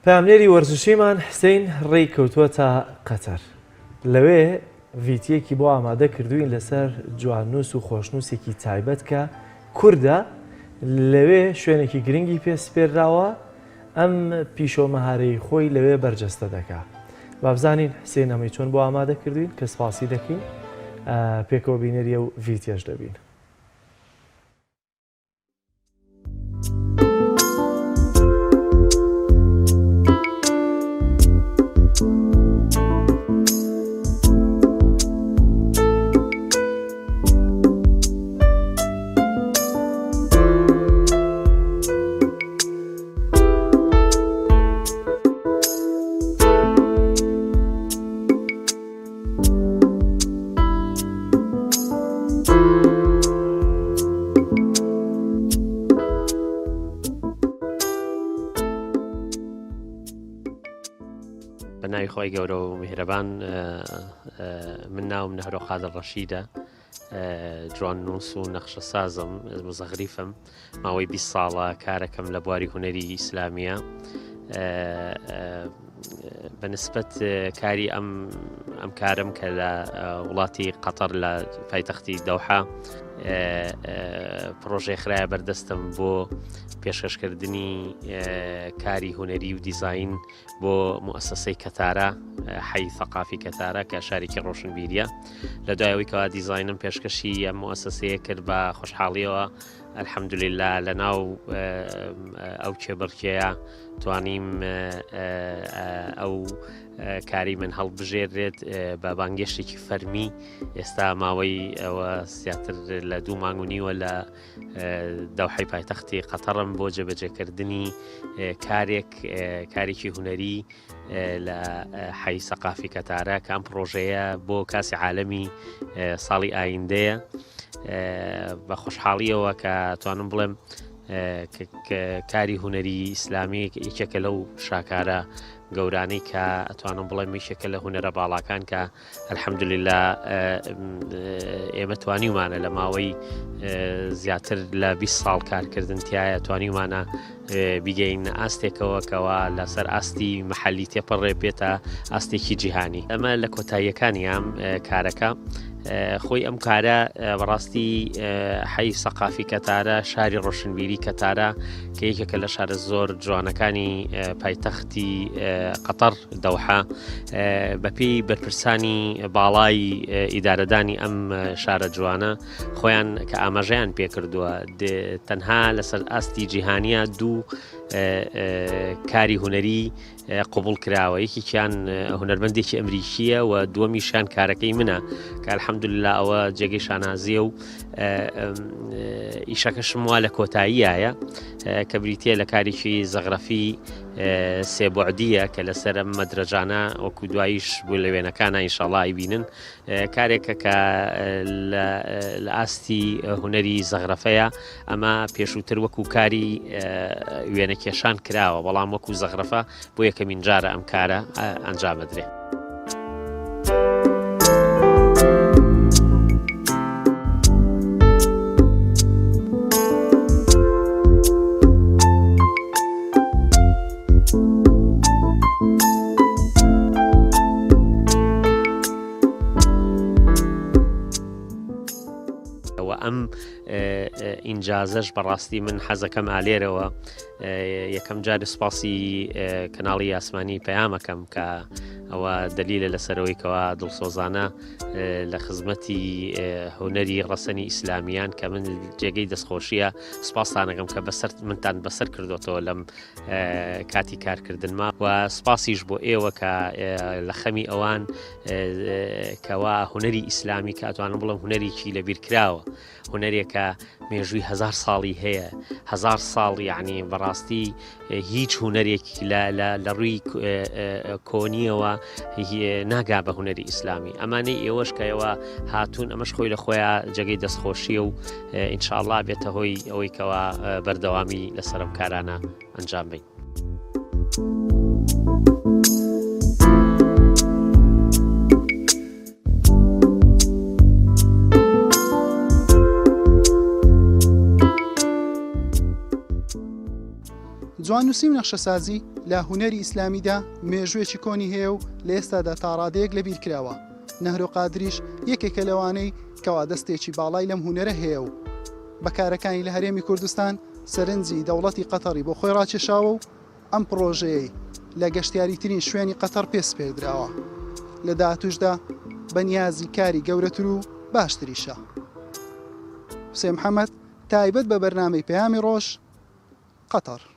پاملێری وەرزشیمان حسین ڕێی کەوتووە تا قەتەر. لەوێ ڤیدیۆیەکی بۆ ئامادە کردوین لەسەر جواننووس و خۆشنووسێکی تایبەت کە کووردە، لەوێ شوێنێکی گرنگی پێسپێراوە، ئەم پیشۆمەهارەی خۆی لەوێ بەرجەستە دەکا. با بزانین حسین ئەمەی چۆن بۆ ئامادە کردوین کە سپاسی دەکەین، پێکەوە بینەریە و ڤیدیۆش دەبین. بەناوی خۆی گەورە و میهرەبان، من ناوم نەهرۆ قادر ڕەشیدە، جواننووس و نەخشە سازم، مزەغریفم، ماوەی 20 ساڵە کارەکەم لە بواری هونەری ئیسلامیە. بەنسبەت کاری ئەم کارم کە لە وڵاتی قەتەر لە پایتەختی دەوحا پرۆژەی خراە بەردەستم بۆ پێشکەشکردنی کاری هونەری و دیزاین بۆ موسسەی کەتارە، حەی ثەقافی کەتارە کە شارێکی ڕۆشنبیریە. لە دوایەوەی کەوا دیزاینم پێشکەشی ئەم موسسەیە کرد بە خۆشحاڵیەوە، ئەلحەمدولیلا لەناو ئەو کێبڕکێیە توانیم ئەو کاری من هەڵبژێرێت بە بانگێشتێکی فەرمی. ئێستا ماوەی ئەوە زیاتر لە 2 مانگ و نیوە لە دەوحەی پایتەختی قەتەرم بۆ جێبەجێکردنی کارێکی هونەری لە حەی سەقافی کەتارە کە ئەم پرۆژەیە بۆ کاسی عالەمی ساڵی ئایندەیە. بە خۆشحاڵیەوە کە توانم بڵێم کاری هونەری ئیسلامی یەکێکە لەو شاکارە گەورانەی کە ئەتوانم بڵێم یەکێکە لە هونەرە باڵاکان کە ئەلحەمدولیلا ئێمە توانیمانە لە ماوەی زیاتر لە 20 ساڵ کارکردن تایە توانیمانە بیگەین ئاستێکەوە کەوا لەسەر ئاستی مەحەلی تێپەڕێ بێتە ئاستێکی جیهانی. ئەمە لە کۆتاییەکانی ئەم کارەکە. خۆی ئەم کارە بەڕاستی حەی سەقافی کەتارە، شاری ڕۆشنبیری کەتارە کە یەکێکە لە شارە زۆر جوانەکانی پایتەختی قەتەر دەوحا، بەپێی بەرپرسانی باڵای ئیدارەدانی ئەم شارە جوانە خۆیان کە ئاماژەیان پێکردووە تەنها لەسەر ئاستی جیهانیە 2 کاری هونەری قبول کراوە. یەکێکیان هونەرمەندێکی ئەمریکیە و دووەمیشیان کارەکەی منە کە ئەلحەمدولیلا ئەوە جێگەی شانازیە و ئیشەکەشم وا لە کۆتاییایە کە بریتە لە کارێکی زەغرەفی سێبعدیە کە لەسەر ئەم مەدرەجانە وەکو دواییش بوو لە وێنەکانە ئینشاڵڵا ئیبینن. کارێکە کە لە ئاستی هونەری زەغرەفەیە، ئەمە پێشووتر وەکو کاری وێنەکێشان کراوە، بەڵام وەکو زەغرەفە بۆ یەکەمین جارە ئەم کارە ئەنجامەدرێ. ئەم ئینجازەش بەڕاستی من حەزەکەم ئالێرەوە یەکەم جار سپاسی کەناڵی ئاسمانی پەیامەکەم کە ئەوە دلیلە لەسەرەوەی کەوا دڵسۆزانە لە خزمەتی هونەری ڕەسەنی ئیسلامیان کە من جێگەی دەستخۆشیە سپاسانەکەم کە منتان بەسەر کردوەوە لەم کاتی کارکردنما، و سپاسیش بۆ ئێوە کە لە خەمی ئەوان کەوا هونەری ئیسلامی کە ئەتوانم بڵم هونەرێکی لەبیرکراوە، هونەرێکە مێژووی 1000 ساڵی هەیە، 1000 ساڵ یعنی بەڕاستی هیچ هونەرێکی لە ڕووی کۆنیەوە ناگا بە هونەری ئیسلامی. ئەمانەی ئێوەش کە ئێوە هاتوون، ئەمەش خۆی لە خۆیان جێگەی دەستخۆشیە و ئینشاءڵڵا بێتە هۆی ئەوەی کەوا بەردەوامی لەسەر ئەم کارانە ئەنجام بین. جواننووسی و نەخشەسازی لە هونەری ئیسلامیدا مێژوێکی کۆنی هەیە و لە ئێستادا تا ڕادەیەک لەبیر کراوە. نەهرۆ قادریش یەکێکە لەوانەی کەوا دەستێکی باڵای لەم هونەرە هەیە و بەکارەکانی لە هەرێمی کوردستان سەرنجی دەوڵەتی قەتەری بۆ خۆی ڕاکێشاوە و ئەم پرۆژەیەی لە گەشتیاریترین شوێنی قەتەر پێسپێردراوە. لە داهاتووشدا بەنیازی کاری گەورەتر و باشتریشە. حوسێن محەممەد تایبەت بە بەرنامەی پەیامی ڕۆژ قەتەر.